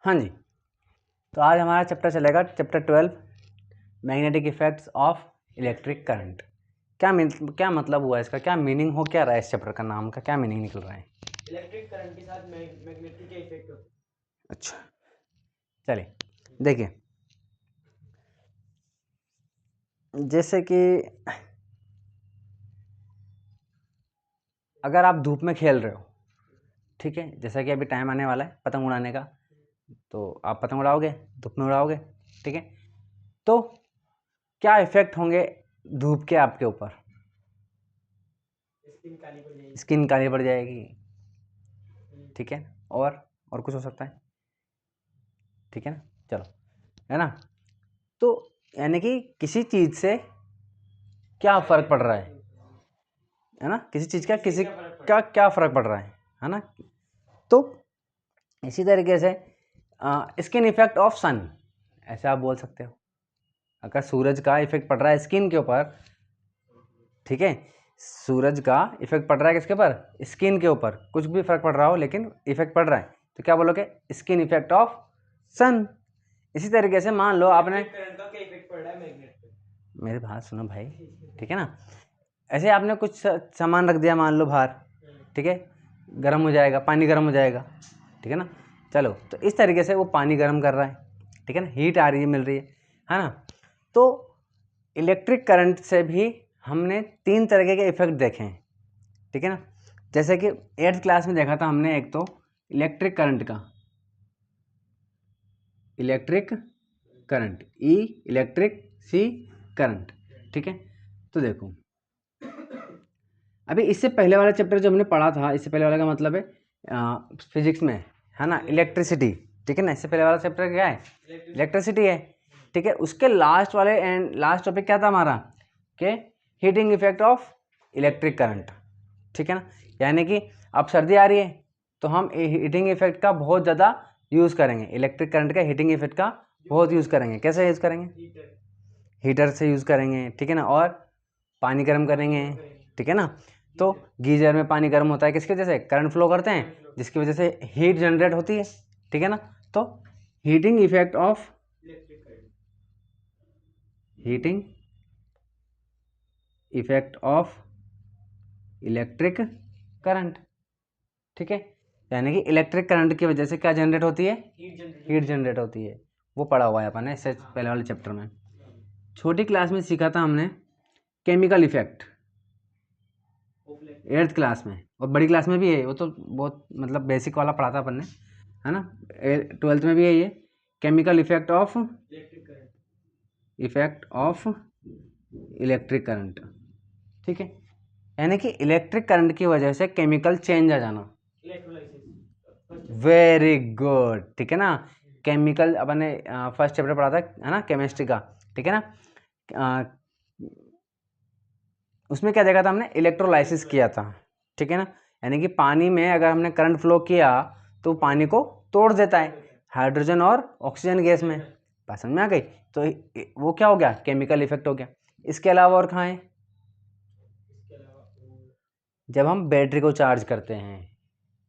हाँ जी, तो आज हमारा चैप्टर चलेगा chapter 12 magnetic effects of electric current. क्या मतलब हुआ इसका, क्या मीनिंग हो क्या रहा है इस चैप्टर का, नाम का क्या मीनिंग निकल रहा है? इलेक्ट्रिक करंट के साथ मैग्नेटिक के इफेक्ट होते हैं। अच्छा, चलिए देखिए, जैसे कि अगर आप धूप में खेल रहे हो, ठीक है, जैसा कि अभी टाइम आने वाला है पतंग उड़ाने का, तो आप पतंग उड़ाओगे, धूप में उड़ाओगे, ठीक है, तो क्या इफेक्ट होंगे धूप के आपके ऊपर? स्किन काली पड़ जाएगी, ठीक है, और कुछ हो सकता है, ठीक है ना, चलो, है ना। तो यानी कि किसी चीज़ से क्या फ़र्क पड़ रहा है ना, किसी चीज़ का किसी का क्या फ़र्क पड़ रहा है ना। तो इसी तरीके से स्किन इफेक्ट ऑफ सन, ऐसे आप बोल सकते हो। अगर सूरज का इफेक्ट पड़ रहा है स्किन के ऊपर, ठीक है, सूरज का इफेक्ट पड़ रहा है किसके ऊपर? स्किन के ऊपर। कुछ भी फर्क पड़ रहा हो लेकिन इफेक्ट पड़ रहा है, तो क्या बोलोगे? स्किन इफेक्ट ऑफ सन। इसी तरीके से मान लो आपने, करंट का क्या इफेक्ट पड़ रहा है मैग्नेट पे? मेरी बात सुनो भाई, ठीक है ना। ऐसे आपने कुछ सामान रख दिया मान लो बाहर, ठीक है, गर्म हो जाएगा, पानी गर्म हो जाएगा, ठीक है ना। चलो, तो इस तरीके से वो पानी गर्म कर रहा है, ठीक है ना, हीट आ रही है, मिल रही है ना। तो इलेक्ट्रिक करंट से भी हमने 3 तरह के इफेक्ट देखे हैं, ठीक है ना। जैसे कि 8th क्लास में देखा था हमने, एक तो इलेक्ट्रिक करंट का, इलेक्ट्रिक करंट, ई इलेक्ट्रिक, सी करंट, ठीक है। तो देखो, अभी इससे पहले वाला चैप्टर जो हमने पढ़ा था, इससे पहले वाला का मतलब है फिजिक्स में, है ना, इलेक्ट्रिसिटी, ठीक है ना। इससे पहले वाला चैप्टर क्या है? इलेक्ट्रिसिटी है, ठीक है। उसके लास्ट वाले एंड लास्ट टॉपिक क्या था हमारा? कि heating effect of electric current, ठीक है ना। यानी कि अब सर्दी आ रही है तो हम हीटिंग इफेक्ट का बहुत ज़्यादा यूज़ करेंगे, इलेक्ट्रिक करंट का हीटिंग इफेक्ट का बहुत यूज़ करेंगे। कैसे यूज़ करेंगे? हीटर से यूज़ करेंगे, ठीक है ना, और पानी गर्म करेंगे, ठीक है ना। तो गीजर में पानी गर्म होता है किसकी वजह से? करंट फ्लो करते हैं, जिसकी वजह से हीट जनरेट होती है, ठीक है ना। तो heating effect of heating effect of electric current, ठीक है। यानी कि इलेक्ट्रिक करंट की वजह से क्या जनरेट होती है? हीट जनरेट होती है। वो पढ़ा हुआ है अपन ने इससे पहले वाले चैप्टर में। छोटी क्लास में सीखा था हमने केमिकल इफेक्ट, 8th क्लास में, और बड़ी क्लास में भी है, वो तो बहुत मतलब बेसिक वाला पढ़ा था अपन ने, है ना। 12th में भी है ये, chemical effect of electric current, ठीक है। यानी कि इलेक्ट्रिक करंट की वजह से केमिकल चेंज आ जाना। वेरी गुड, ठीक है ना। केमिकल अपन ने फर्स्ट चैप्टर पढ़ा था, है ना, केमिस्ट्री का, ठीक है ना। उसमें क्या देखा था हमने? इलेक्ट्रोलाइसिस किया था, ठीक है ना। यानी कि पानी में अगर हमने करंट फ्लो किया तो पानी को तोड़ देता है हाइड्रोजन और ऑक्सीजन गैस में। बात समझ में आ गई? तो वो क्या हो गया? केमिकल इफेक्ट हो गया। इसके अलावा और कहाँ है? जब हम बैटरी को चार्ज करते हैं,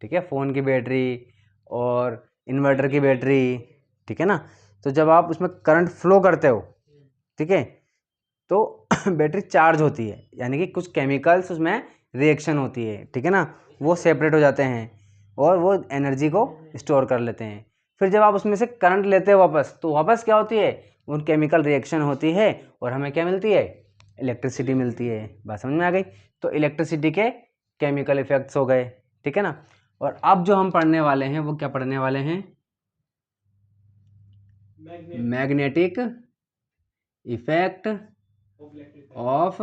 ठीक है, फ़ोन की बैटरी और इन्वर्टर की बैटरी, ठीक है ना। तो जब आप उसमें करंट फ्लो करते हो, ठीक है, तो बैटरी चार्ज होती है, यानी कि कुछ केमिकल्स उसमें रिएक्शन होती है, ठीक है ना, वो सेपरेट हो जाते हैं और वो एनर्जी को स्टोर कर लेते हैं। फिर जब आप उसमें से करंट लेते हो वापस, तो वापस क्या होती है? उन केमिकल रिएक्शन होती है और हमें क्या मिलती है? इलेक्ट्रिसिटी मिलती है। बात समझ में आ गई? तो इलेक्ट्रिसिटी के केमिकल इफेक्ट्स हो गए, ठीक है ना। और अब जो हम पढ़ने वाले हैं वो क्या पढ़ने वाले हैं? Magnetic effect of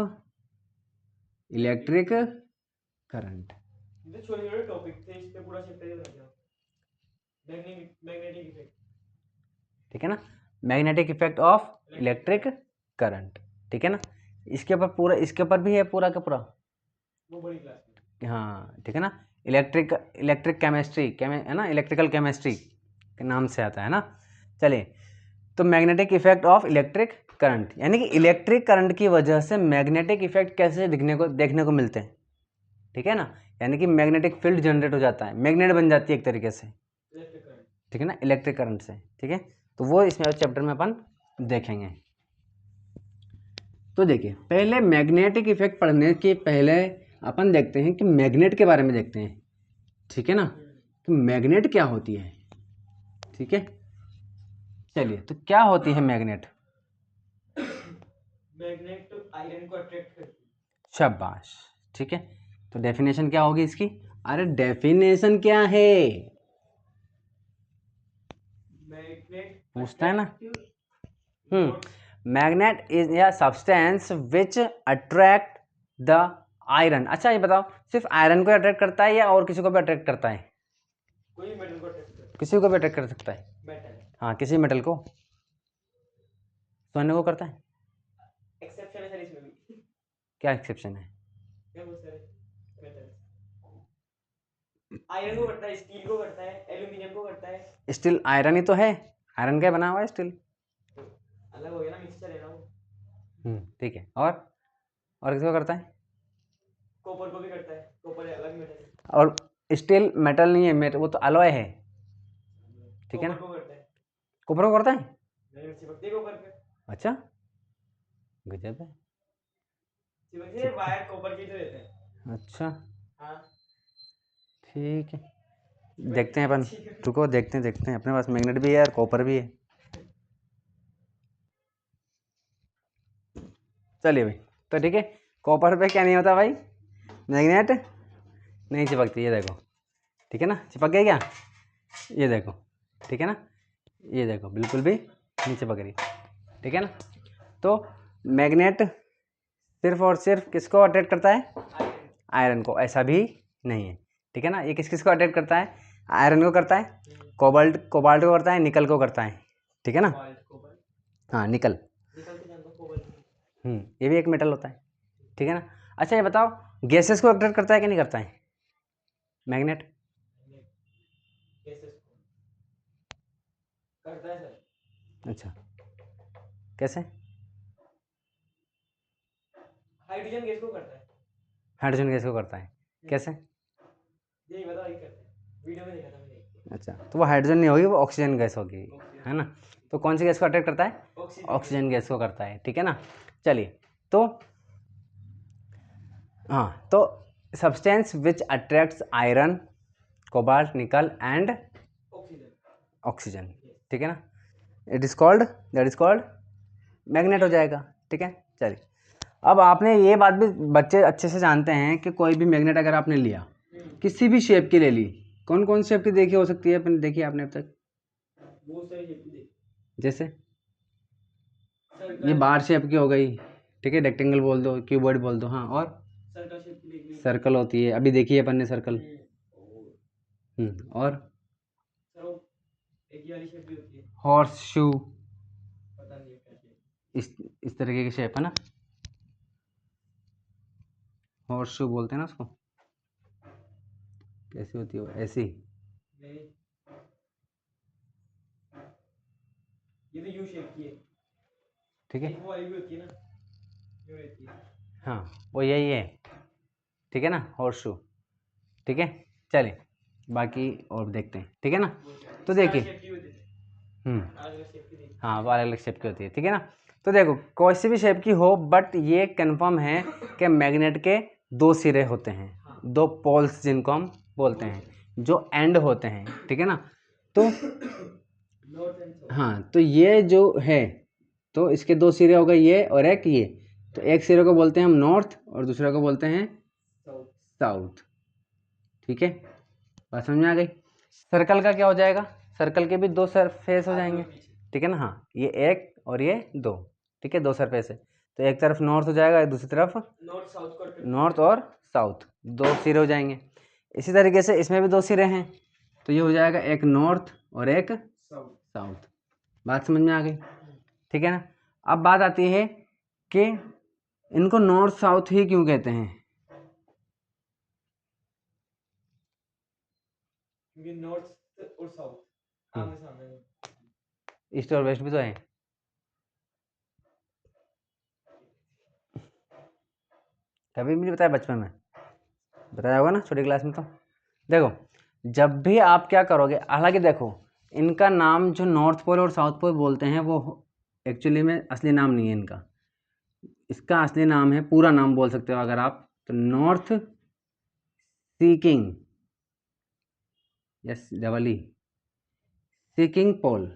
electric current. छोटे छोटे टॉपिक थे, इस पे पूरा चैप्टर बना दिया। मैग्नेटिक इफेक्ट, ठीक है ना, magnetic effect of electric current, ठीक है ना। इसके ऊपर पूरा, इसके ऊपर भी है पूरा का पूरा, वो बड़ी क्लास में, हाँ, ठीक है ना। इलेक्ट्रिक केमिस्ट्री है ना, इलेक्ट्रिकल केमिस्ट्री के नाम से आता है ना। चलिए, तो magnetic effect of electric current, यानी कि इलेक्ट्रिक करंट की वजह से मैग्नेटिक इफेक्ट कैसे देखने को मिलते हैं, ठीक है ना। यानी कि मैग्नेटिक फील्ड जनरेट हो जाता है, मैग्नेट बन जाती है एक तरीके से, ठीक है ना, इलेक्ट्रिक करंट से। ठीक है, तो वो इसमें चैप्टर में अपन देखेंगे। तो देखिए, पहले मैग्नेटिक इफेक्ट पढ़ने के पहले अपन देखते हैं कि मैग्नेट के बारे में देखते हैं। ठीक है ना, कि मैग्नेट क्या होती है। ठीक है, चलिए, तो क्या होती है मैग्नेट। मैग्नेट तो आयरन को अट्रैक्ट करती है। शाबाश। ठीक है, तो डेफिनेशन क्या होगी इसकी। अरे डेफिनेशन क्या है, मैग्नेट पूछता है ना। मैग्नेट इज या substance which attract the iron. अच्छा, ये बताओ, सिर्फ आयरन को अट्रैक्ट करता है या और किसी को भी अट्रैक्ट करता है। कोई मेटल को अट्रैक्ट करता किसी को भी अट्रैक्ट कर सकता है। है। मेटल हाँ, किसी मेटल को, सोने को करता है। एक्सेप्शन है सर इसमें भी। क्या एक्सेप्शन है। क्या बहुत सारे मेटल आयरन को करता है, स्टील को करता है, एल्यूमिनियम को करता है। स्टील आयरन ही तो है, आयरन का बना हुआ है स्टील। तो अलग हो गया ना, मिक्सचर है ना वो। ठीक है, और किसको करता है। कॉपर को भी करता है, कॉपर अलग मेटल है। और स्टील मेटल नहीं है, वो तो अलॉय है। ठीक है ना, कॉपर को करता है। कॉपर को करता है। नहीं चिपकती है कॉपर पे। अच्छा, गजब है। चिपकती है, वायर कॉपर की तो रहते हैं। अच्छा, हाँ ठीक है, देखते हैं अपन। रुको, देखते हैं अपने पास मैग्नेट भी है और कॉपर भी है। चलिए भाई, तो ठीक है, कॉपर पे क्या नहीं होता भाई, मैग्नेट नहीं चिपकती। ये देखो, ठीक है ना, चिपक गई क्या, ये देखो। ठीक है ना, ये देखो, बिल्कुल भी नहीं चिपक रही। ठीक है ना, तो मैग्नेट सिर्फ और सिर्फ किसको अट्रैक्ट करता है, आयरन को, ऐसा भी नहीं है। ठीक है ना, ये किस को अट्रैक्ट करता है, आयरन को करता है, कोबाल्ट को करता है, निकल को करता है। ठीक है ना, हाँ, निकल। ये भी एक मेटल होता है। ठीक है ना। अच्छा, ये बताओ, गैसेस को अट्रैक्ट करता है कि नहीं करता है मैग्नेट। करता है सर। अच्छा, कैसे। हाइड्रोजन गैस को करता है। हाइड्रोजन गैस को करता है, कैसे। यही बताओ, ये करता है, वीडियो में देखा था मैंने। अच्छा, तो वो हाइड्रोजन नहीं होगी, वो ऑक्सीजन गैस होगी, है ना। तो कौन सी गैस को अट्रैक्ट करता है, ऑक्सीजन गैस को करता है। ठीक है ना, चलिए, तो हाँ, तो substance which attracts iron, cobalt, निकल एंड ऑक्सीजन। ठीक है ना, दैट इज कॉल्ड मैग्नेट हो जाएगा। ठीक है, चलिए, अब आपने ये बात भी बच्चे अच्छे से जानते हैं कि कोई भी मैग्नेट अगर आपने लिया, किसी भी शेप की ले ली, कौन कौन शेप की देखी हो सकती है अपने, देखी आपने अब तक। बहुत सारी शेप की देखी। जैसे ये बार शेप की हो गई, ठीक है, रेक्टेंगल बोल दो, क्यूबॉइड बोल दो, हाँ, और सर्कल शेप की देखी। सर्कल होती है, अभी देखी है अपन ने सर्कल। और सर वो एक ही वाली शेप भी होती है। हॉर्स शू, पता नहीं है क्या शेप। इस तरीके की शेप है ना, हॉर्स शू बोलते हैं ना उसको। कैसी होती है वो, ऐसी। नहीं, ये तो यू शेप की है। ठीक है, एक वो वाली भी होती है ना, यू रहती है। हाँ, वो यही है। ठीक है ना, हॉर्स शू। ठीक है, चलिए, बाकी और देखते हैं। ठीक है ना, तो देखिए, शेप की होती है। अलग शेप की देखी। हाँ, वो अलग अलग शेप की होती है। ठीक है ना, तो देखो, कोई सी भी शेप की हो, बट ये कंफर्म है कि मैग्नेट के दो सिरे होते हैं, दो पोल्स जिनको हम बोलते हैं, जो एंड होते हैं। ठीक है ना, तो नॉर्थ एंड साउथ। हाँ, तो ये जो है, तो इसके दो सिरे हो गए, ये और एक ये। तो एक सिरे को बोलते हैं हम नॉर्थ और दूसरे को बोलते हैं साउथ। साउथ। ठीक है, बात समझ में आ गई। सर्कल का क्या हो जाएगा, सर्कल के भी दो सरफेस हो जाएंगे। ठीक है ना, हाँ, ये एक और ये दो। ठीक है, दो सरफेस है, तो एक तरफ नॉर्थ हो जाएगा, दूसरी तरफ नॉर्थ साउथ को नॉर्थ और साउथ, दो सिरे हो जाएंगे। इसी तरीके से इसमें भी दो सिरे हैं, तो ये हो जाएगा एक नॉर्थ और एक साउथ। बात समझ में आ गई। ठीक है ना, अब बात आती है कि इनको नॉर्थ साउथ ही क्यों कहते हैं। क्योंकि नॉर्थ और साउथ आमने सामने हैं। ईस्ट और वेस्ट भी तो है। कभी भी नहीं बताया, बचपन में बताया होगा ना, छोटी क्लास में। तो देखो, जब भी आप क्या करोगे, हालांकि देखो, इनका नाम जो नॉर्थ पोल और साउथ पोल बोलते हैं वो एक्चुअली में असली नाम नहीं है इनका। इसका असली नाम है, पूरा नाम बोल सकते हो अगर आप, तो north seeking, yes double E, seeking pole.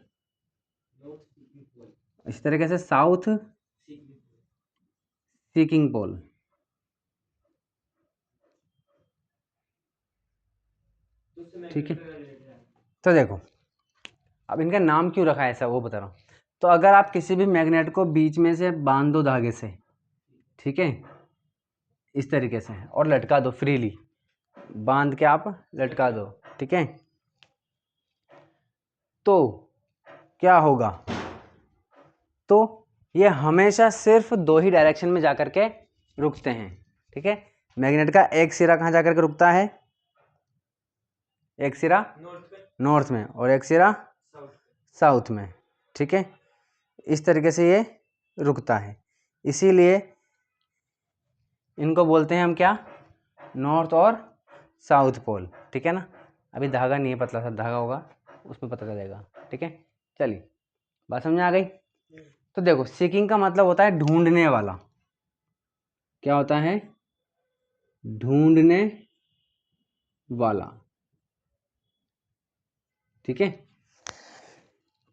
इस तरीके से साउथ सीकिंग पोल। ठीक है, तो देखो अब इनका नाम क्यों रखा है ऐसा वो बता रहा हूँ। तो अगर आप किसी भी मैग्नेट को बीच में से बांध दो धागे से, ठीक है, इस तरीके से, और लटका दो फ्रीली, बांध के आप लटका दो, ठीक है, तो क्या होगा, तो ये हमेशा सिर्फ दो ही डायरेक्शन में जाकर के रुकते हैं। ठीक है, मैग्नेट का एक सिरा कहाँ जाकर के रुकता है, एक सिरा नॉर्थ में और एक सिरा साउथ में। ठीक है, इस तरीके से ये रुकता है, इसीलिए इनको बोलते हैं हम क्या, नॉर्थ और साउथ पोल। ठीक है ना, अभी धागा नहीं है, पतला सा धागा होगा उसमें पता चलेगा। ठीक है, चलिए बात समझ में आ गई। तो देखो सीकिंग का मतलब होता है ढूंढने वाला। क्या होता है, ढूंढने वाला। ठीक है,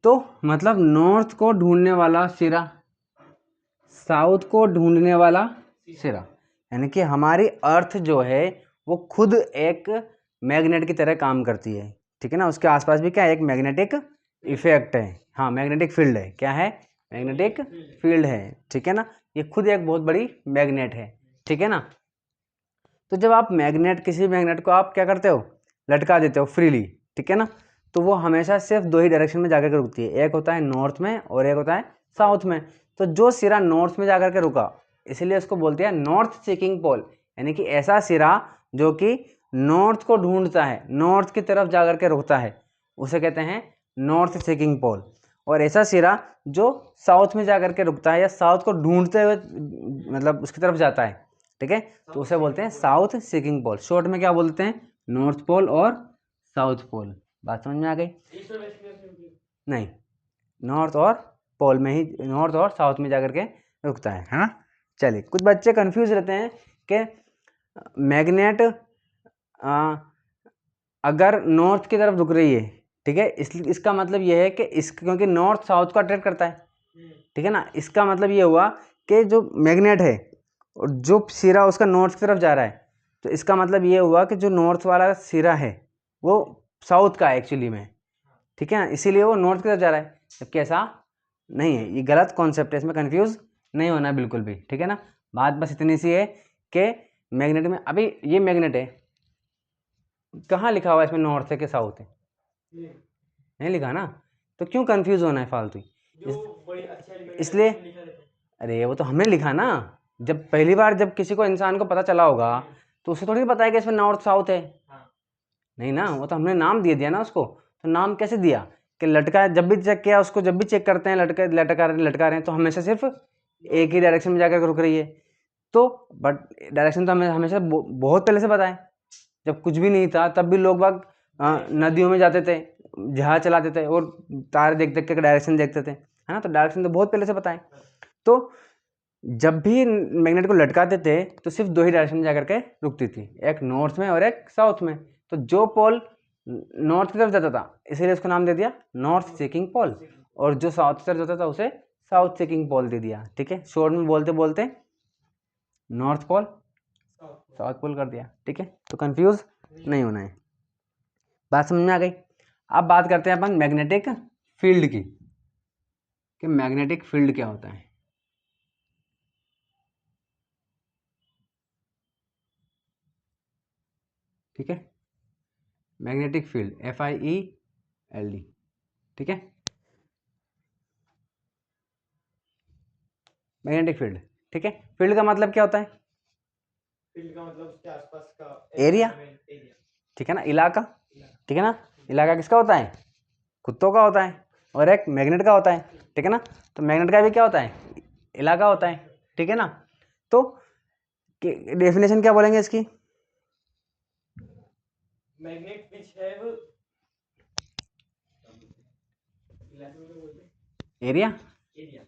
तो मतलब नॉर्थ को ढूंढने वाला सिरा, साउथ को ढूंढने वाला सिरा, यानी कि हमारी अर्थ जो है वो खुद एक मैग्नेट की तरह काम करती है। ठीक है ना, उसके आसपास भी क्या है, एक मैग्नेटिक इफेक्ट है, हाँ मैग्नेटिक फील्ड है। क्या है, मैग्नेटिक फील्ड है। ठीक है ना, ये खुद एक बहुत बड़ी मैग्नेट है। ठीक है ना, तो जब आप मैग्नेट, किसी मैग्नेट को आप क्या करते हो, लटका देते हो फ्रीली, ठीक है ना, तो वो हमेशा सिर्फ दो ही डायरेक्शन में जाकर के रुकती है, एक होता है नॉर्थ में और एक होता है साउथ में। तो जो सिरा नॉर्थ में जाकर के रुका, इसीलिए उसको बोलते हैं नॉर्थ सीकिंग पोल, यानी कि ऐसा सिरा जो कि नॉर्थ को ढूंढता है, नॉर्थ की तरफ जाकर के रुकता है, उसे कहते हैं नॉर्थ सीकिंग पोल। और ऐसा सिरा जो साउथ में जाकर के रुकता है या साउथ को ढूंढते हुए मतलब उसकी तरफ जाता है, ठीक है, तो उसे बोलते हैं साउथ सीकिंग पोल। शॉर्ट में क्या बोलते हैं, नॉर्थ पोल और साउथ पोल। बात समझ में आ गई? नहीं, नॉर्थ और पोल में ही, नॉर्थ और साउथ में जाकर के रुकता है ना। चलिए, कुछ बच्चे कंफ्यूज रहते हैं कि मैग्नेट अगर नॉर्थ की तरफ रुक रही है, ठीक है, इसका मतलब ये है कि क्योंकि नॉर्थ साउथ को अट्रैक्ट करता है, ठीक है ना, इसका मतलब ये हुआ कि जो मैग्नेट है और जो सिरा उसका नॉर्थ की तरफ जा रहा है, तो इसका मतलब ये हुआ कि जो नॉर्थ वाला सिरा है वो साउथ का है एक्चुअली में। ठीक है ना, इसीलिए वो नॉर्थ की तरफ जा रहा है, जबकि ऐसा नहीं है। ये गलत कॉन्सेप्ट है, इसमें कंफ्यूज नहीं होना है बिल्कुल भी। ठीक है ना, बात बस इतनी सी है कि मैग्नेट में, अभी ये मैग्नेट है, कहाँ लिखा हुआ है इसमें नॉर्थ है कि साउथ है, नहीं लिखा ना, तो क्यों कंफ्यूज होना है फालतू। इसलिए अरे वो तो हमने लिखा ना, जब पहली बार जब किसी को, इंसान को पता चला होगा तो उसे थोड़ी पता है कि इसमें नॉर्थ साउथ है, नहीं ना, वो तो हमने नाम दे दिया ना उसको। तो नाम कैसे दिया कि लटका, जब भी चेक किया उसको, जब भी चेक करते हैं लटका रहे हैं तो हमेशा सिर्फ एक ही डायरेक्शन में जाकर रुक रही है। तो बट डायरेक्शन तो हमें हमेशा बहुत पहले से पता है, जब कुछ भी नहीं था तब भी लोग बाग नदियों में जाते थे, जहाज चलाते थे और तारे देख देख के डायरेक्शन देखते थे, है ना, तो डायरेक्शन तो बहुत पहले से पता है। तो जब भी मैग्नेट को लटकाते थे तो सिर्फ दो ही डायरेक्शन में जाकर के रुकती थी, एक नॉर्थ में और एक साउथ में। तो जो पोल नॉर्थ की तरफ जाता था इसीलिए उसको नाम दे दिया नॉर्थ सीकिंग पोल, और जो साउथ की तरफ जाता था उसे साउथ सीकिंग पोल दे दिया। ठीक है, शॉर्ट में बोलते बोलते नॉर्थ पोल साउथ पोल कर दिया। ठीक है, तो कंफ्यूज नहीं होना है, बात समझ में आ गई। अब बात करते हैं अपन मैग्नेटिक फील्ड की, कि मैग्नेटिक फील्ड क्या होता है। ठीक है, मैग्नेटिक फील्ड, FIELD। ठीक है, मैग्नेटिक फील्ड। ठीक है, फील्ड का मतलब क्या होता है, फील्ड का मतलब उसके आसपास का एरिया। ठीक है ना, इलाका। ठीक है ना, इलाका किसका होता है, कुत्तों का होता है, और एक मैग्नेट का होता है। ठीक है ना, तो मैग्नेट का भी क्या होता है, इलाका होता है। ठीक है ना, तो डेफिनेशन क्या बोलेंगे इसकी, मैग्नेट विच हैव क्लास में क्या बोलते हैं? Area area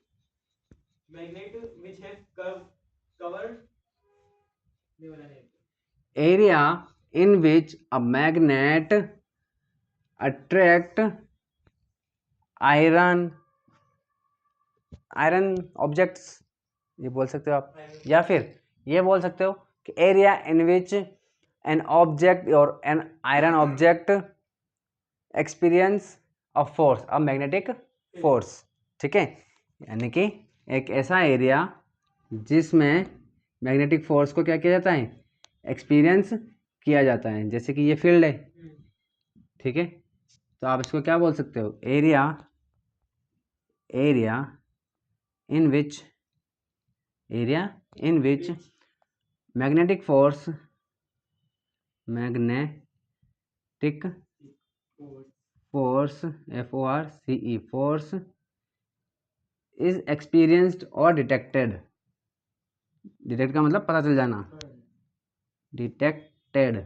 magnet which have cover नहीं बोला नहीं area in which a magnet attract iron objects, ये बोल सकते हो आप, या फिर ये बोल सकते हो कि area in which an object और an iron object experience a force, a magnetic force. ठीक है, यानी कि एक ऐसा एरिया जिसमें मैग्नेटिक फोर्स को क्या किया जाता है, एक्सपीरियंस किया जाता है, जैसे कि ये फील्ड है। ठीक है, तो आप इसको क्या बोल सकते हो, area in which magnetic force FORCE force is experienced और डिटेक्टेड। डिटेक्ट का मतलब पता चल जाना, डिटेक्टेड।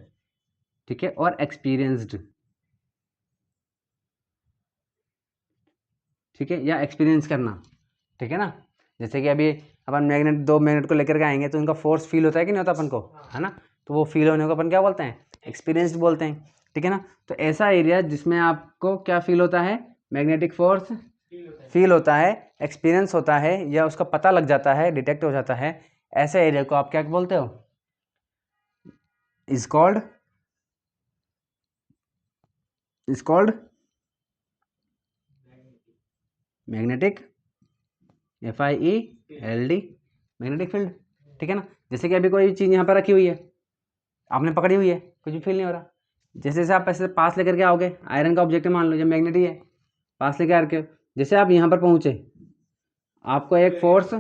ठीक है, और एक्सपीरियंस्ड, ठीक है, या एक्सपीरियंस करना। ठीक है ना, जैसे कि अभी अपन मैग्नेट, दो मैग्नेट को लेकर के आएंगे तो उनका फोर्स फील होता है कि नहीं होता अपन को, है ना, तो वो फील होने को अपन क्या बोलते हैं, एक्सपीरियंस्ड बोलते हैं। ठीक है ना, तो ऐसा एरिया जिसमें आपको क्या फील होता है, मैग्नेटिक फोर्स फील होता है, एक्सपीरियंस होता है, या उसका पता लग जाता है, डिटेक्ट हो जाता है, ऐसे एरिया को आप क्या बोलते हो, is called magnetic FIELD magnetic field. ठीक है ना, जैसे कि अभी कोई चीज़ यहाँ पर रखी हुई है, आपने पकड़ी हुई है, कुछ भी फील नहीं हो रहा। जैसे जैसे आप ऐसे पास लेकर के आओगे, आयरन का ऑब्जेक्ट मान लो, जब मैग्नेट ही है, पास लेकर आके जैसे आप यहाँ पर पहुँचे, आपको एक फोर्स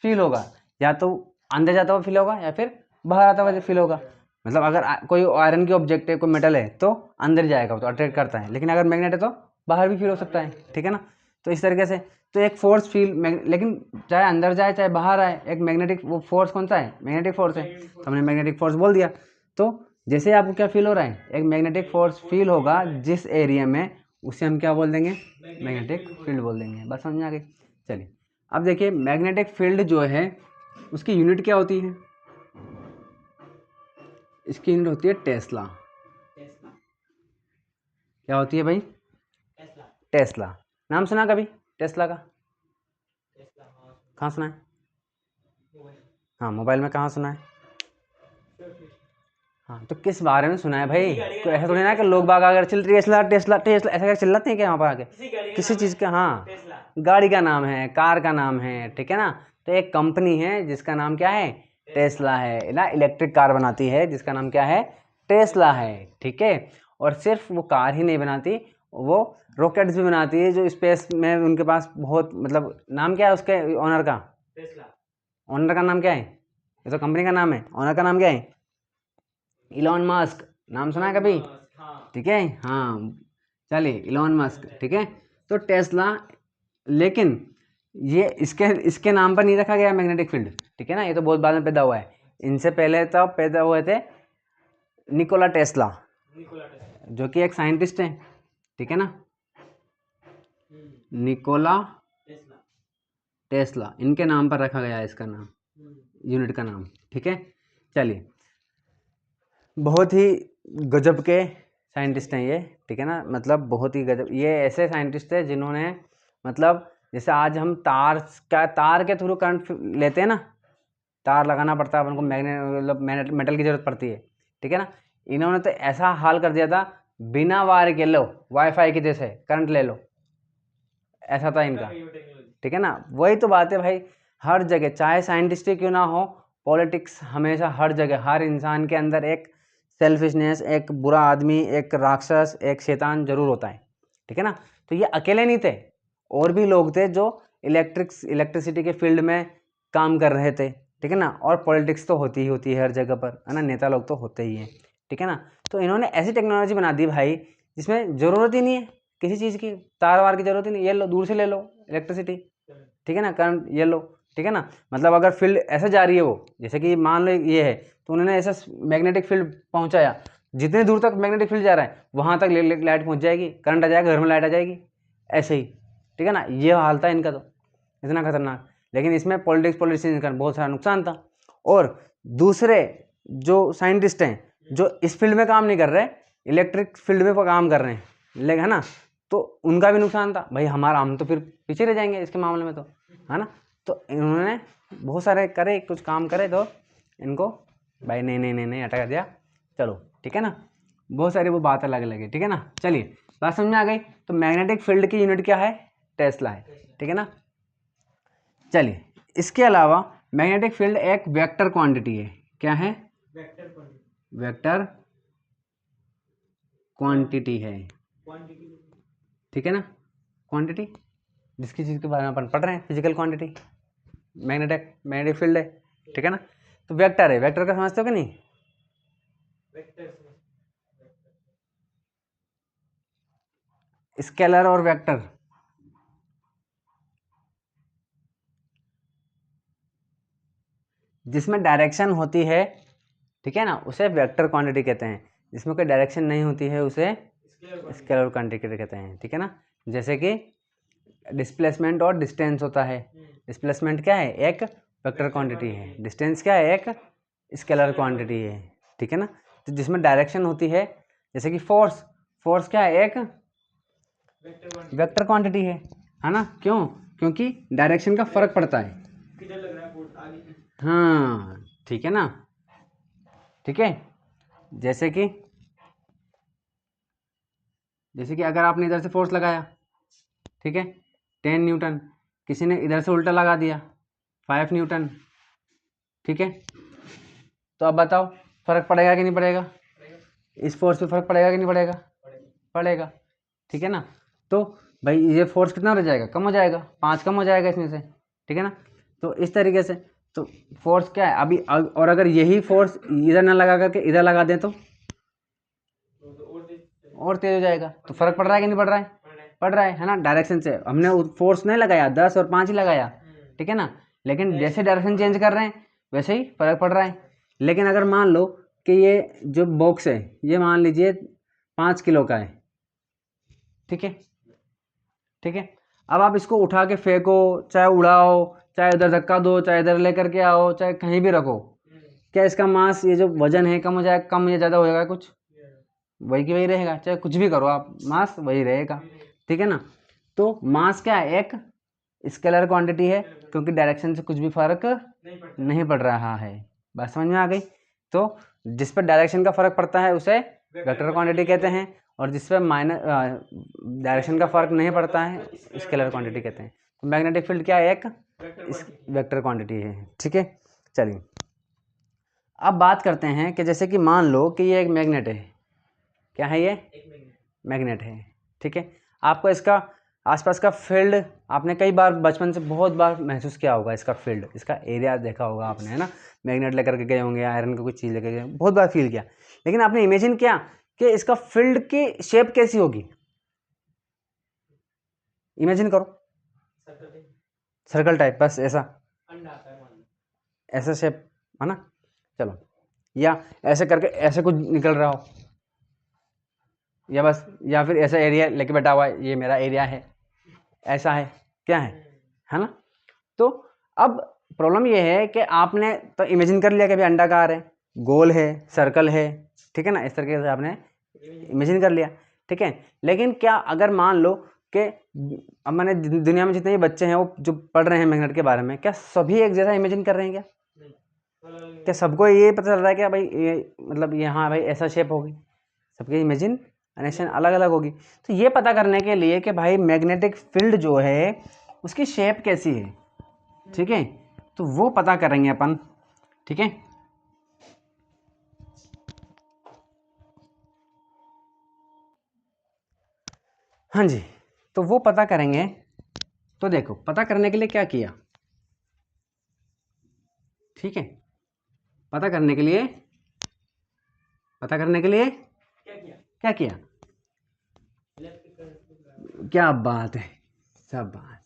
फील होगा, या तो अंदर जाता हुआ फील होगा या फिर बाहर आता हुआ फील होगा। मतलब अगर कोई आयरन की ऑब्जेक्ट है, कोई मेटल है, तो अंदर जाएगा, तो अट्रैक्ट करता है, लेकिन अगर मैग्नेट है तो बाहर भी फील हो सकता है। ठीक है ना, तो इस तरीके से तो एक फोर्स फील, लेकिन चाहे अंदर जाए चाहे बाहर आए, एक मैग्नेटिक वो फोर्स कौन सा है, मैग्नेटिक फोर्स है, तो हमने मैग्नेटिक फोर्स बोल दिया। तो जैसे आपको क्या फील हो रहा है, एक मैग्नेटिक फोर्स फील होगा जिस एरिया में, उसे हम क्या बोल देंगे, मैग्नेटिक फील्ड बोल देंगे। बस समझ में आ गई। चलिए अब देखिए, मैग्नेटिक फील्ड जो है उसकी यूनिट क्या होती है, इसकी यूनिट होती है टेस्ला। क्या होती है भाई, टेस्ला। नाम सुना कभी टेस्ला का, कहाँ सुना है, हाँ मोबाइल में कहाँ सुना है, हाँ तो किस बारे में सुना है भाई, कोई ऐसा थोड़ी ना कि लोग बाग अगर चल टेस्ला टेस्ला टेस्ला ऐसा क्या चिल्लाते हैं क्या वहाँ पर आके, किसी चीज़ का, हाँ गाड़ी का नाम है, कार का नाम है। ठीक है ना, तो एक कंपनी है जिसका नाम क्या है, टेस्ला है ना, इलेक्ट्रिक कार बनाती है जिसका नाम क्या है, टेस्ला है। ठीक है, और सिर्फ वो कार ही नहीं बनाती, वो रॉकेट्स भी बनाती है, जो स्पेस में उनके पास बहुत, मतलब नाम क्या है उसके ओनर का, ओनर का नाम क्या है, ये तो कंपनी का नाम है, ओनर का नाम क्या है, इलॉन मस्क। नाम सुना है कभी, ठीक है, हाँ चलिए इलॉन मस्क। ठीक है, तो टेस्ला, लेकिन ये इसके नाम पर नहीं रखा गया मैग्नेटिक फील्ड। ठीक है ना, ये तो बहुत बाद में पैदा हुआ है, इनसे पहले तो पैदा हुए थे निकोला टेस्ला, जो कि एक साइंटिस्ट है। ठीक है ना, निकोला टेस्ला, इनके नाम पर रखा गया है इसका नाम, यूनिट का नाम। ठीक है, चलिए बहुत ही गजब के साइंटिस्ट हैं ये। ठीक है ना, मतलब बहुत ही गजब, ये ऐसे साइंटिस्ट है जिन्होंने, मतलब जैसे आज हम तार के थ्रू करंट लेते हैं ना, तार लगाना पड़ता है अपन को, मतलब मेटल की जरूरत पड़ती है। ठीक है ना, इन्होंने तो ऐसा हाल कर दिया था, बिना वायर के लो, वाईफाई की जैसे करंट ले लो, ऐसा था इनका। ठीक है ना, वही तो बात है भाई, हर जगह चाहे साइंटिस्ट ही क्यों ना हो, पॉलिटिक्स हमेशा हर जगह, हर इंसान के अंदर एक सेल्फिशनेस, एक बुरा आदमी, एक राक्षस, एक शैतान जरूर होता है। ठीक है ना, तो ये अकेले नहीं थे, और भी लोग थे जो इलेक्ट्रिसिटी के फील्ड में काम कर रहे थे। ठीक है ना, और पॉलिटिक्स तो होती ही होती है हर जगह पर, है ना, नेता लोग तो होते ही हैं। ठीक है ना, तो इन्होंने ऐसी टेक्नोलॉजी बना दी भाई जिसमें ज़रूरत ही नहीं है किसी चीज़ की, तार वार की ज़रूरत ही नहीं, ये लो दूर से ले लो इलेक्ट्रिसिटी। ठीक है ना, करंट ये लो। ठीक है ना, मतलब अगर फील्ड ऐसे जा रही है वो, जैसे कि मान लो ये है, तो उन्होंने ऐसा मैग्नेटिक फील्ड पहुंचाया, जितने दूर तक मैग्नेटिक फील्ड जा रहा है वहाँ तक लाइट पहुँच जाएगी, करंट आ जाएगा, घर में लाइट आ जाएगी, ऐसे ही। ठीक है ना, ये हाल था इनका, तो इतना खतरनाक। लेकिन इसमें पॉलिटिशियन का बहुत सारा नुकसान था। और दूसरे जो साइंटिस्ट हैं जो इस फील्ड में काम नहीं कर रहे, इलेक्ट्रिक फील्ड में काम कर रहे हैं, लेकिन है ना, तो उनका भी नुकसान था भाई। हम तो फिर पीछे रह जाएंगे इसके मामले में, तो है ना। तो इन्होंने बहुत सारे करे, कुछ काम करे, तो इनको भाई नहीं हटा दिया। चलो ठीक है ना, बहुत सारी वो बात अलग अलग है, ठीक है ना। चलिए बात समझ में आ गई। तो मैग्नेटिक फील्ड की यूनिट क्या है? टेस्ला है, ठीक है ना। चलिए इसके अलावा मैग्नेटिक फील्ड एक वेक्टर क्वांटिटी है। क्या है? वेक्टर क्वांटिटी है, ठीक है ना। क्वांटिटी जिसकी चीज़ के बारे में अपन पढ़ रहे हैं, फिजिकल क्वांटिटी, मैग्नेटिक फील्ड है, ठीक है ना। तो वेक्टर है, वेक्टर का समझते हो कि नहीं? स्केलर और वेक्टर, जिसमें डायरेक्शन होती है, ठीक है ना, उसे वेक्टर क्वांटिटी कहते हैं। जिसमें कोई डायरेक्शन नहीं होती है उसे स्केलर क्वांटिटी कहते हैं, ठीक है ना। जैसे कि डिस्प्लेसमेंट और डिस्टेंस होता है। डिस्प्लेसमेंट क्या है? एक वेक्टर क्वांटिटी है। डिस्टेंस क्या है? एक स्केलर क्वांटिटी है, ठीक है ना। तो जिसमें डायरेक्शन होती है, जैसे कि फोर्स क्या है? एक वेक्टर क्वांटिटी है ना। क्यों? क्योंकि डायरेक्शन का फर्क पड़ता है। किधर लग रहा है फोर्स? आगे। हाँ ठीक है ना, ठीक है। जैसे कि अगर आपने इधर से फोर्स लगाया, ठीक है, 10 न्यूटन, किसी ने इधर से उल्टा लगा दिया 5 न्यूटन, ठीक है। तो अब बताओ फर्क पड़ेगा कि नहीं पड़ेगा? इस फोर्स पे फर्क पड़ेगा कि नहीं पड़ेगा? पड़ेगा, ठीक है ना। तो भाई ये फोर्स कितना हो जाएगा? कम हो जाएगा, 5 कम हो जाएगा इसमें से, ठीक है ना। तो इस तरीके से तो फोर्स क्या है अभी, और अगर यही फोर्स इधर ना लगा करके इधर लगा दें तो और तेज हो जाएगा। तो फर्क पड़ रहा है कि नहीं पड़ रहा है? पड़ रहा है ना। डायरेक्शन से हमने फोर्स नहीं लगाया, 10 और 5 ही लगाया, ठीक है ना। लेकिन जैसे डायरेक्शन चेंज कर रहे हैं वैसे ही फर्क पड़ रहा है। लेकिन अगर मान लो कि ये जो बॉक्स है ये मान लीजिए 5 किलो का है, ठीक है, ठीक है। अब आप इसको उठा के फेंको, चाहे उड़ाओ, चाहे इधर धक्का दो, चाहे इधर लेकर के आओ, चाहे कहीं भी रखो, क्या इसका मास, ये जो वजन है, कम हो जाएगा? कम या ज़्यादा हो जाएगा? कुछ वही की वही रहेगा, चाहे कुछ भी करो आप, मास वही रहेगा, ठीक है ना। तो मास क्या है? एक स्केलर क्वांटिटी है, क्योंकि डायरेक्शन से कुछ भी फर्क नहीं पड़ रहा है। बात समझ में आ गई। तो जिस पर डायरेक्शन का फर्क पड़ता है उसे वेक्टर क्वांटिटी कहते हैं, और जिस पर डायरेक्शन का फर्क नहीं पड़ता है स्केलर क्वांटिटी कहते हैं। तो मैग्नेटिक फील्ड क्या है? एक वेक्टर क्वांटिटी है, ठीक है। चलिए अब बात करते हैं कि जैसे कि मान लो कि ये एक मैग्नेट है। क्या है ये? मैग्नेट है, ठीक है। आपको इसका आसपास का फील्ड आपने कई बार बचपन से बहुत बार महसूस किया होगा, इसका फील्ड, इसका एरिया देखा होगा आपने, है ना। मैग्नेट लेकर के गए होंगे, आयरन की कुछ चीज़ लेकर गए, बहुत बार फील किया। लेकिन आपने इमेजिन किया कि इसका फील्ड की शेप कैसी होगी? इमेजिन करो, सर्कल टाइप, बस ऐसा ऐसा शेप, है ना। चलो, या ऐसे करके ऐसे कुछ निकल रहा हो, या बस, या फिर ऐसा एरिया लेके बैठा हुआ है, ये मेरा एरिया है, ऐसा है, क्या है ना। तो अब प्रॉब्लम ये है कि आपने तो इमेजिन कर लिया कि भाई अंडाकार है, गोल है, सर्कल है, ठीक है ना। इस तरीके से आपने इमेजिन कर लिया, ठीक है। लेकिन क्या अगर मान लो कि अब मैंने दुनिया में जितने भी बच्चे हैं वो जो पढ़ रहे हैं मैग्नेट के बारे में, क्या सभी एक जैसा इमेजिन कर रहे हैं? क्या सबको ये पता चल रहा है कि भाई ये मतलब ये, हाँ भाई ऐसा शेप होगी? सबकी इमेजिनेशन अलग अलग होगी। तो ये पता करने के लिए कि भाई मैग्नेटिक फील्ड जो है उसकी शेप कैसी है, ठीक है, तो वो पता करेंगे अपन, ठीक है। हाँ जी, तो वो पता करेंगे। तो देखो पता करने के लिए क्या किया, ठीक है। पता करने के लिए क्या किया? क्या बात है, सब बात,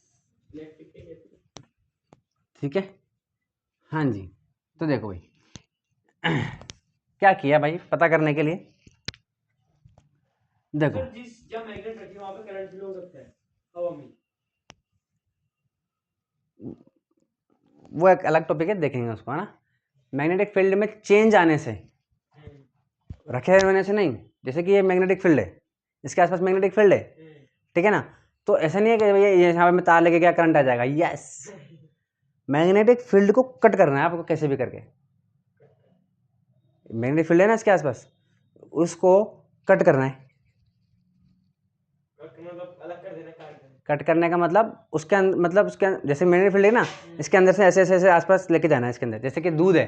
ठीक है। हाँ जी, तो देखो भाई क्या किया भाई पता करने के लिए। देखो जब मैग्नेट रखी वहां पे करंट फ्लो हो सकता है हवा में। वो एक अलग टॉपिक है, देखेंगे उसको, है ना। मैग्नेटिक फील्ड में चेंज आने से, रखे रहने से नहीं। जैसे कि ये मैग्नेटिक फील्ड है, इसके आसपास मैग्नेटिक फील्ड है, ठीक है ना। तो ऐसा नहीं है कि भैया ये यहाँ पे मैं तार लेके क्या करंट आ जाएगा, यस। मैग्नेटिक फील्ड को कट करना है आपको कैसे भी करके। मैग्नेटिक फील्ड है ना इसके आसपास, उसको कट करना है। मतलब अलग कर देना, काट देना। कट करने का मतलब उसके मतलब उसके जैसे मैग्नेटिक फील्ड है ना, इसके अंदर से ऐसे ऐसे ऐसे आसपास लेके जाना है इसके अंदर। जैसे कि दूध है,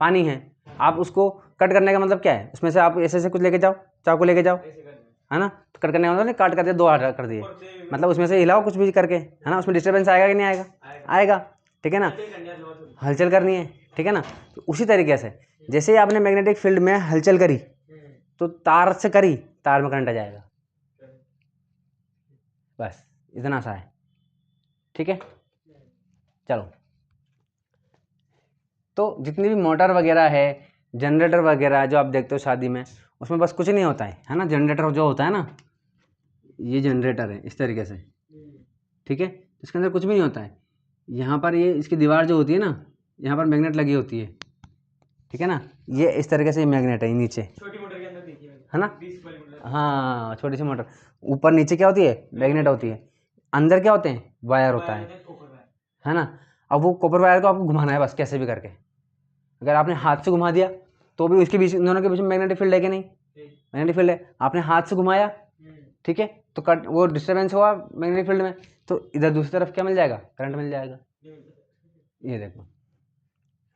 पानी है, आप उसको कट करने का मतलब क्या है, उसमें से आप ऐसे ऐसे कुछ लेके जाओ, चाकू लेके जाओ, ऐसे करना है ना। तो कट करने का मतलब नहीं, काट कर दिया, 2 हाथ कर दिए, मतलब उसमें से हिलाओ कुछ भी करके, है ना। उसमें डिस्टर्बेंस आएगा कि नहीं आएगा, आएगा, ठीक है ना। हलचल करनी है, ठीक है ना। तो उसी तरीके से जैसे ही आपने मैग्नेटिक फील्ड में हलचल करी, तो तार से करी, तार में करंट आ जाएगा, बस इतना सा है, ठीक है। चलो, तो जितनी भी मोटर वगैरह है, जनरेटर वगैरह जो आप देखते हो शादी में, उसमें बस कुछ नहीं होता है ना। जनरेटर जो होता है ना, ये जनरेटर है इस तरीके से, ठीक है। इसके अंदर कुछ भी नहीं होता है। यहाँ पर ये इसकी दीवार जो होती है ना, यहाँ पर मैग्नेट लगी होती है, ठीक है ना। ये इस तरीके से मैग्नेट है नीचे, छोटी मोटर के अंदर देखी है है ना। 20 वाली मोटर। हाँ, छोटी सी मोटर, ऊपर नीचे क्या होती है, मैग्नेट होती है, अंदर क्या होते हैं, वायर होता है ना। अब वो कॉपर वायर को आपको घुमाना है बस कैसे भी करके। अगर आपने हाथ से घुमा दिया तो भी उसके बीच, इन दोनों के बीच में मैग्नेटिक फील्ड है कि नहीं, मैग्नेटिक फील्ड है। आपने हाथ से घुमाया, ठीक है, तो कट वो डिस्टर्बेंस हुआ मैग्नेटिक फील्ड में, तो इधर दूसरी तरफ क्या मिल जाएगा, करंट मिल जाएगा। ये देखो,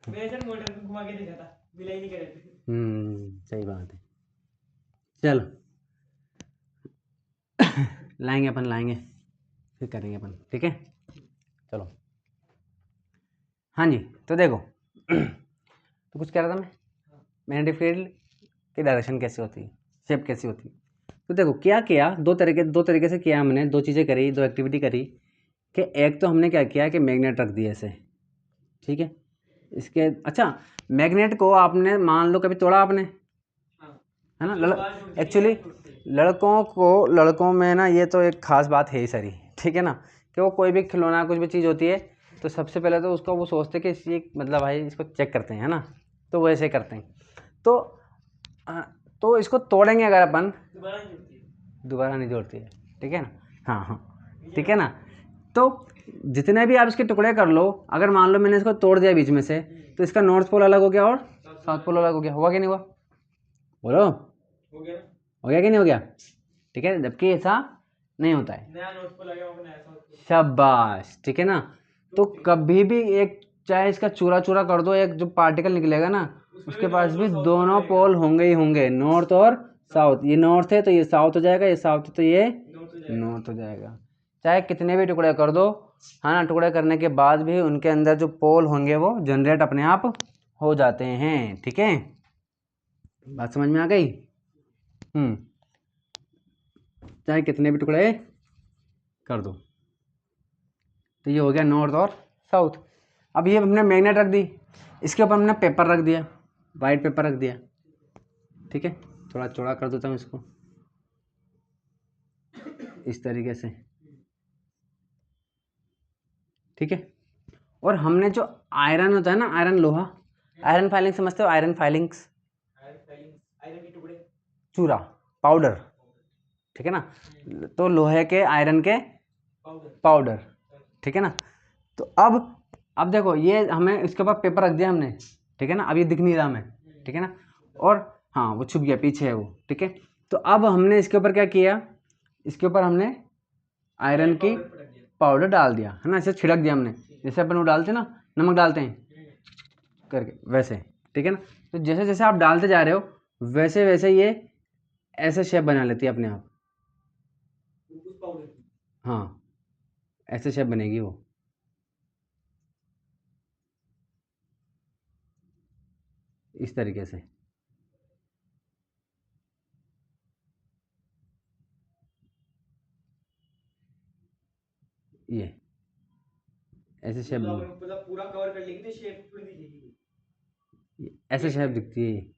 मैंने सर मोटर को घुमा के देखा था, मिला ही नहीं करंट। सही बात है। चलो लाएंगे अपन, लाएंगे फिर करेंगे अपन, ठीक है। चलो, हाँ जी, तो देखो तो कुछ कह रहा था मैं, मैग्नेटिक फील्ड की डायरेक्शन कैसे होती है, शेप कैसी होती है। तो देखो क्या किया, दो तरीके से किया हमने, 2 चीज़ें करी, 2 एक्टिविटी करी। कि एक तो हमने क्या किया कि मैग्नेट रख दिया ऐसे, ठीक है। इसके अच्छा, मैग्नेट को आपने मान लो कभी तोड़ा आपने, है ना। एक्चुअली लड़कों में ना ये तो एक ख़ास बात है ही सारी, ठीक है ना। कि वो कोई भी खिलौना कुछ भी चीज़ होती है तो सबसे पहले तो उसको वो सोचते कि ये मतलब भाई इसको चेक करते हैं, है ना। तो वो ऐसे करते हैं। तो तो इसको तोड़ेंगे अगर अपन, दोबारा नहीं जोड़ती है, ठीक है ना। हाँ हाँ, ठीक है ना। तो जितने भी आप इसके टुकड़े कर लो, अगर मान लो मैंने इसको तोड़ दिया बीच में से, तो इसका नॉर्थ पोल अलग हो गया और साउथ पोल अलग हो गया, हुआ कि नहीं हुआ, बोलो, हो गया कि नहीं हो गया, ठीक है। जबकि ऐसा नहीं होता है, नया नोट पर लगा होगा, नया साउथ पोल। शाबाश, ठीक है ना। तो कभी भी एक, चाहे इसका चूरा चूरा कर दो, एक जो पार्टिकल निकलेगा ना, उसके पास भी दोनों पोल होंगे ही होंगे, नॉर्थ और साउथ। ये नॉर्थ है तो ये साउथ हो जाएगा, ये साउथ है तो ये नॉर्थ हो जाएगा। चाहे कितने भी टुकड़े कर दो, हाँ ना, टुकड़े करने के बाद भी उनके अंदर जो पोल होंगे वो जनरेट अपने आप हो जाते हैं, ठीक है। बात समझ में आ गई। चाहे कितने भी टुकड़े कर दो। तो ये हो गया नॉर्थ और साउथ। अब ये हमने मैग्नेट रख दी, इसके ऊपर हमने पेपर रख दिया, वाइट पेपर रख दिया, ठीक है। थोड़ा चौड़ा कर देता हूँ इसको इस तरीके से, ठीक है। और हमने जो आयरन होता है ना, आयरन लोहा, आयरन फाइलिंग समझते हो, आयरन फाइलिंग्स, आयरन के टुकड़े, चूरा, पाउडर, ठीक है ना। तो लोहे के, आयरन के पाउडर, ठीक है ना। तो अब देखो, ये हमें इसके ऊपर पेपर रख दिया हमने, ठीक है ना। अब ये दिख नहीं रहा हमें, ठीक है ना। और हाँ, वो छुप गया, पीछे है वो, ठीक है। तो अब हमने इसके ऊपर क्या किया, इसके ऊपर हमने आयरन की पाउडर डाल दिया, है ना। इसे छिड़क दिया हमने, जैसे अपन वो डालते हैं ना, नमक डालते हैं करके, वैसे, ठीक है ना। तो जैसे जैसे आप डालते जा रहे हो वैसे वैसे ये ऐसे शेप बना लेती है अपने आप, उस पाउडर की। हाँ, ऐसे शेप बनेगी वो, इस तरीके से। ये ऐसे शेप, मतलब पूरा कवर कर लेगी तो शेप थोड़ी दिखेगी। ऐसे शेप दिखती है ये,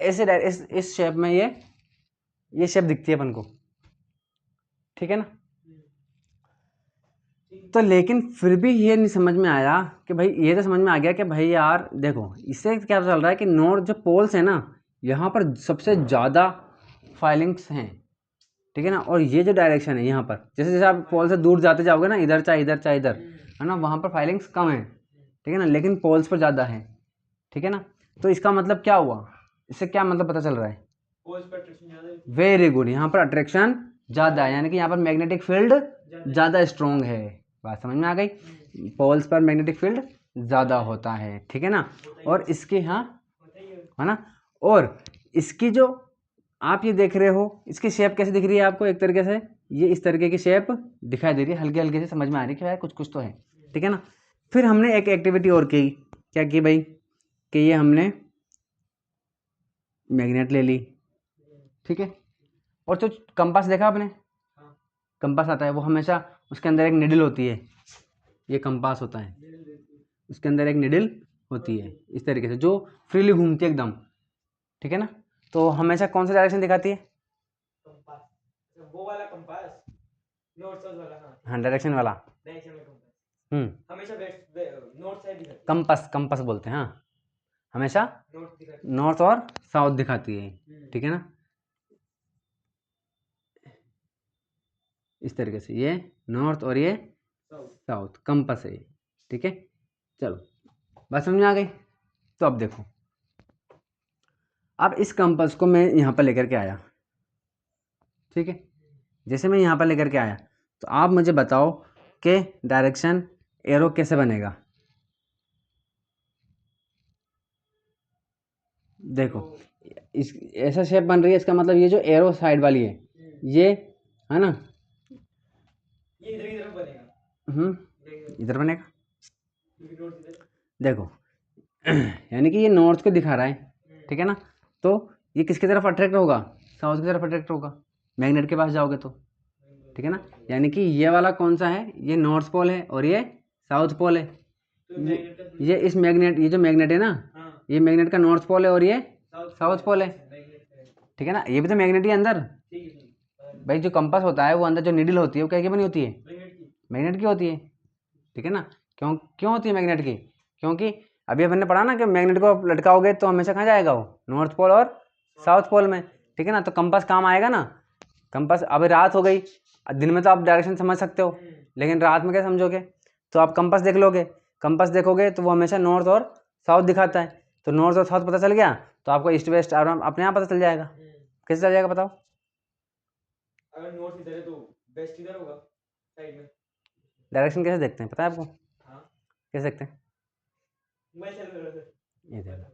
ऐसे इस शेप में ये शेप दिखती है अपन को, ठीक है ना। तो लेकिन फिर भी ये नहीं समझ में आया कि भाई, ये तो समझ में आ गया कि भाई यार देखो, इससे क्या चल रहा है कि नोड जो पोल्स है ना, यहाँ पर सबसे ज़्यादा फाइलिंग्स हैं, ठीक है ना। और ये जो डायरेक्शन है यहाँ पर, जैसे जैसे आप पोल से दूर जाते जाओगे ना, इधर चाहे इधर चाहे इधर, है ना, वहाँ पर फाइलिंग्स कम है, ठीक है ना, लेकिन पोल्स पर ज़्यादा है, ठीक है ना। तो इसका मतलब क्या हुआ, इससे क्या मतलब पता चल रहा है? पोल्स पर अट्रैक्शन ज़्यादा है। वेरी गुड, यहाँ पर अट्रैक्शन ज़्यादा है, यानी कि यहाँ पर मैग्नेटिक फील्ड ज़्यादा स्ट्रॉन्ग है। बात समझ में आ गई? पोल्स पर मैग्नेटिक फील्ड ज़्यादा होता है, ठीक है ना। और इसके यहाँ, है ना, और इसकी जो आप ये देख रहे हो, इसकी शेप कैसे दिख रही है आपको? एक तरीके से ये इस तरीके की शेप दिखाई दे रही है, हल्के हल्के से समझ में आ रही है कि यार कुछ कुछ तो है, ठीक है ना। फिर हमने एक एक्टिविटी और की, क्या की भाई, कि ये हमने मैग्नेट ले ली, ठीक है। और जो कंपास देखा आपने, हाँ। कंपास आता है, वो हमेशा उसके अंदर एक निडल होती है, ये कंपास होता है, उसके अंदर एक निडल होती है इस तरीके से, जो फ्रीली घूमती है एकदम, ठीक है ना। तो हमेशा कौन सा डायरेक्शन दिखाती है? कंपास, वो वाला कंपास, नॉर्थ साउथ वाला। हाँ, हाँ, डायरेक्शन वाला। डायरेक्शन में कंपास हम्म हमेशा वेस्ट नॉर्थ साइड दिखाती कंपास, कंपास बोलते हैं, हाँ, हमेशा है, नॉर्थ दिखाती है। नॉर्थ और साउथ दिखाती है, ठीक है ना, इस तरीके से, ये नॉर्थ और ये साउथ। साउथ कंपास है, ठीक है। चलो, बात समझ में आ गई? तो अब देखो, अब इस कंपास को मैं यहाँ पर लेकर के आया, ठीक है। जैसे मैं यहाँ पर लेकर के आया, तो आप मुझे बताओ कि डायरेक्शन एरो कैसे बनेगा। देखो, इस ऐसा शेप बन रही है, इसका मतलब ये जो एरो साइड वाली है, ये है ना, ये इधर इधर बनेगा, इधर बनेगा। क्योंकि नॉर्थ इधर। देखो यानी कि ये नॉर्थ को दिखा रहा है, ठीक है ना। तो ये किसकी तरफ अट्रैक्ट होगा? साउथ की तरफ अट्रैक्ट होगा, मैग्नेट के पास जाओगे तो, ठीक है ना। यानी कि ये वाला कौन सा है? ये नॉर्थ पोल है और ये साउथ पोल है। तो मैग्नेट का ये इस मैग्नेट, ये जो मैग्नेट है ना, हाँ, ये मैग्नेट का नॉर्थ पोल है और ये साउथ पोल है, मैग्नेट का है। ठीक है ना। ये भी तो मैग्नेट ही है अंदर। ठीक है, ठीक है। भाई जो कंपास होता है, वो अंदर जो नीडल होती है, वो क्या की बनी होती है? मैग्नेट की। मैग्नेट की होती है, ठीक है ना। क्यों क्यों होती है मैग्नेट की? क्योंकि अभी अपन ने पढ़ा ना कि मैग्नेट को आप लटकाओगे तो हमेशा कहाँ जाएगा वो? नॉर्थ पोल और साउथ पोल में, ठीक है ना। तो कंपास काम आएगा ना। कंपास, अभी रात हो गई, दिन में तो आप डायरेक्शन समझ सकते हो, लेकिन रात में क्या समझोगे? तो आप कंपास देख लोगे, कंपास देखोगे तो वो हमेशा नॉर्थ और साउथ दिखाता है। तो नॉर्थ और साउथ पता चल गया, तो आपको ईस्ट वेस्ट अपने आप पता चल जाएगा। कैसे चल जाएगा बताओ? अगर नॉर्थ इधर है तो वेस्ट इधर होगा, साइड में। डायरेक्शन कैसे देखते हैं पता है आपको? हाँ, कैसे देखते हैं? मैं चल रहा था। ये देखो,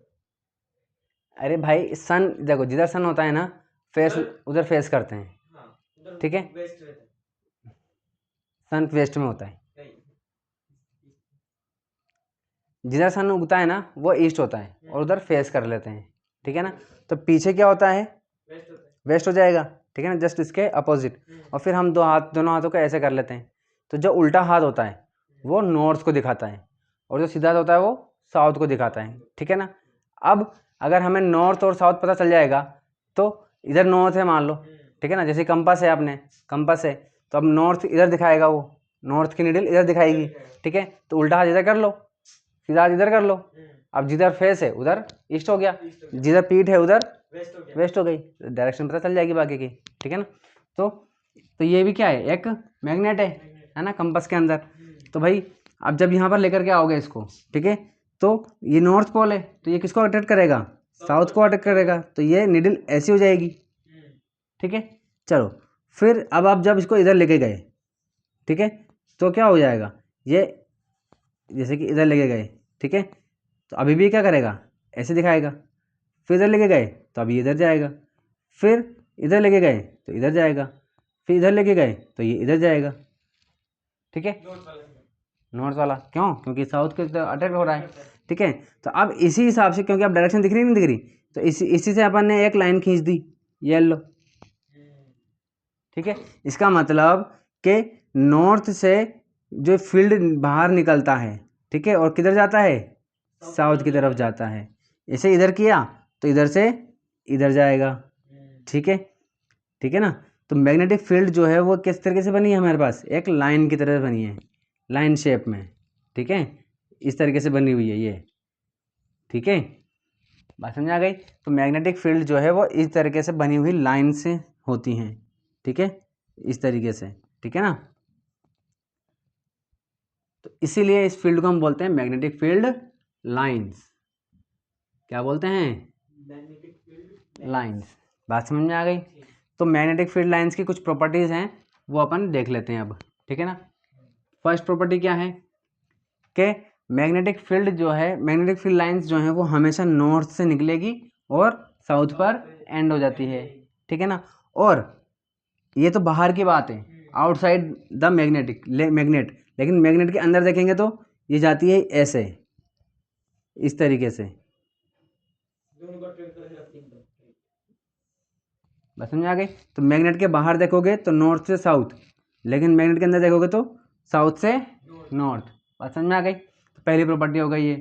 अरे भाई सन, देखो जिधर सन होता है ना, फेस उधर फेस करते हैं, हाँ, उधर ठीक है। वेस्ट रहता है। सन वेस्ट में होता है, नहीं, जिधर सन उगता है ना वो ईस्ट होता है, और उधर फेस कर लेते हैं, ठीक है ना। तो पीछे क्या होता है? वेस्ट होता है। वेस्ट हो जाएगा, ठीक है ना, जस्ट इसके अपोजिट। और फिर हम दोनों हाथों को ऐसे कर लेते हैं। तो जो उल्टा हाथ होता है वो नॉर्थ को दिखाता है, और जो सीधा होता है वो साउथ को दिखाता है, ठीक है ना। अब अगर हमें नॉर्थ और साउथ पता चल जाएगा, तो इधर नॉर्थ है मान लो, ठीक है ना, जैसे कंपास है, आपने कंपास है, तो अब नॉर्थ इधर दिखाएगा, वो नॉर्थ की नीडल इधर दिखाएगी, ठीक है। तो उल्टा हाथ इधर कर लो, सीधा हाथ इधर कर लो। अब जिधर फेस है उधर ईस्ट हो गया, जिधर पीठ है उधर वेस्ट हो गया। वेस्ट हो गई, डायरेक्शन पता चल जाएगी बाकी की, ठीक है ना। तो ये भी क्या है? एक मैग्नेट है ना, कंपास के अंदर। तो भाई अब जब यहाँ पर लेकर के आओगे इसको, ठीक है, तो ये नॉर्थ पोल है, तो ये किसको अट्रैक्ट करेगा? साउथ को अट्रैक्ट करेगा। तो ये निडल ऐसी हो जाएगी, ठीक है। चलो, फिर अब आप जब इसको इधर लेके गए, ठीक है, तो क्या हो जाएगा? ये जैसे कि इधर लेके गए, ठीक है, तो अभी भी क्या करेगा? ऐसे दिखाएगा। फिर इधर लेके गए तो अभी इधर जाएगा, फिर इधर लेके गए तो इधर जाएगा, फिर इधर लेके गए तो ये इधर जाएगा, ठीक है। नॉर्थ वाला है। नॉर्थ वाला क्यों? क्योंकि साउथ के तरफ अट्रैक्ट हो रहा है, ठीक है। तो अब इसी हिसाब से, क्योंकि अब डायरेक्शन दिख रही नहीं दिख रही, तो इसी से अपन ने एक लाइन खींच दी, येलो, ठीक है। इसका मतलब कि नॉर्थ से जो फील्ड बाहर निकलता है, ठीक है, और किधर जाता है? साउथ की तरफ जाता है। ऐसे इधर किया तो इधर से इधर जाएगा, ठीक है, ठीक है ना। तो मैग्नेटिक फील्ड जो है वो किस तरीके से बनी है हमारे पास? एक लाइन की तरह बनी है, लाइन शेप में, ठीक है, इस तरीके से बनी हुई है ये, ठीक है, बात समझ आ गई। तो मैग्नेटिक फील्ड जो है वो इस तरीके से बनी हुई लाइन से होती हैं, ठीक है, इस तरीके से, ठीक है ना। तो इसीलिए इस फील्ड को हम बोलते हैं मैग्नेटिक फील्ड लाइंस। क्या बोलते हैं? Magnetic field lines. बात समझ में आ गई। तो मैग्नेटिक फील्ड लाइंस की कुछ प्रॉपर्टीज़ हैं, वो अपन देख लेते हैं अब, ठीक है ना। फर्स्ट प्रॉपर्टी क्या है कि मैग्नेटिक फील्ड जो है, मैग्नेटिक फील्ड लाइंस जो हैं वो हमेशा नॉर्थ से निकलेगी और साउथ पर एंड हो जाती है, ठीक है ना। और ये तो बाहर की बात है, आउटसाइड द मैग्नेट, लेकिन मैग्नेट के अंदर देखेंगे तो ये जाती है ऐसे, इस तरीके से। दोनों का ट्रेन करेंगे अपनी एकदम। बस समझ आ गई। तो मैग्नेट के बाहर देखोगे तो नॉर्थ से साउथ, लेकिन मैग्नेट के अंदर देखोगे तो साउथ से नॉर्थ। बात समझ में आ गई। तो पहली प्रॉपर्टी हो गई ये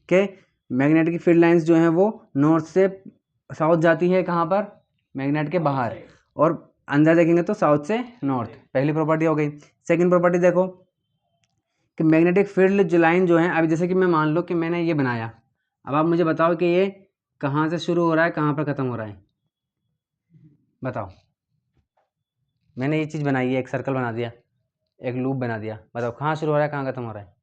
कि मैग्नेट की फील्ड लाइंस जो हैं वो नॉर्थ से साउथ जाती है, कहाँ पर? मैग्नेट के बाहर, और अंदर देखेंगे तो साउथ से नॉर्थ। पहली प्रॉपर्टी हो गई। सेकंड प्रॉपर्टी देखो कि मैग्नेटिक फील्ड जो लाइन जो है, अभी जैसे कि मैं मान लो कि मैंने ये बनाया, अब आप मुझे बताओ कि ये कहाँ से शुरू हो रहा है, कहाँ पर ख़त्म हो रहा है, बताओ। मैंने ये चीज़ बनाई है, एक सर्कल बना दिया, एक लूप बना दिया, बताओ कहाँ शुरू हो रहा है, कहाँ ख़त्म हो रहा है?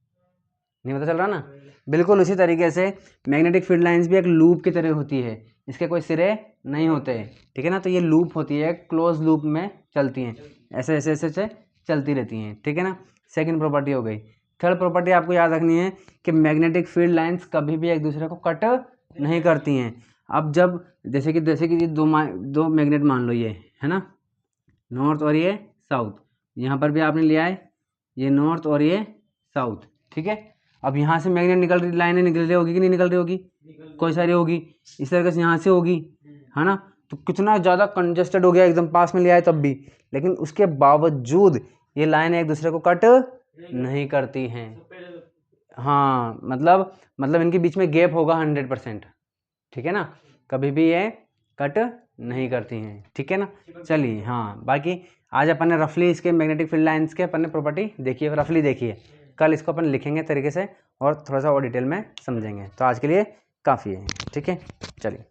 नहीं पता चल रहा ना। बिल्कुल उसी तरीके से मैग्नेटिक फील्ड लाइंस भी एक लूप की तरह होती है, इसके कोई सिरे नहीं होते, ठीक है ना। तो ये लूप होती है, क्लोज लूप में चलती हैं, ऐसे ऐसे ऐसे ऐसे चलती रहती हैं, ठीक है ना। सेकंड प्रॉपर्टी हो गई। थर्ड प्रॉपर्टी आपको याद रखनी है कि मैग्नेटिक फील्ड लाइंस कभी भी एक दूसरे को कट नहीं करती हैं। अब जब जैसे कि ये दो मैग्नेट मान लो, ये है ना, नॉर्थ और ये साउथ, यहाँ पर भी आपने लिया है ये नॉर्थ और ये साउथ, ठीक है। अब यहाँ से मैग्नेट निकल रही, लाइनें निकल रही होगी कि नहीं निकल रही होगी? कोई सारी होगी, इस तरीके से यहाँ से होगी, है ना। तो कितना ज़्यादा कंजस्टेड हो गया, एकदम पास में लिया है तब भी, लेकिन उसके बावजूद ये लाइनें एक दूसरे को कट नहीं करती हैं। हाँ, मतलब इनके बीच में गैप होगा 100%, ठीक है ना, कभी भी ये कट नहीं करती हैं, ठीक है ना। चलिए, हाँ, बाकी आज अपन ने रफली इसके मैग्नेटिक फील्ड लाइंस के अपन ने प्रॉपर्टी देखी है, रफली देखी है। कल इसको अपन लिखेंगे तरीके से और थोड़ा सा और डिटेल में समझेंगे। तो आज के लिए काफ़ी है, ठीक है, चलिए।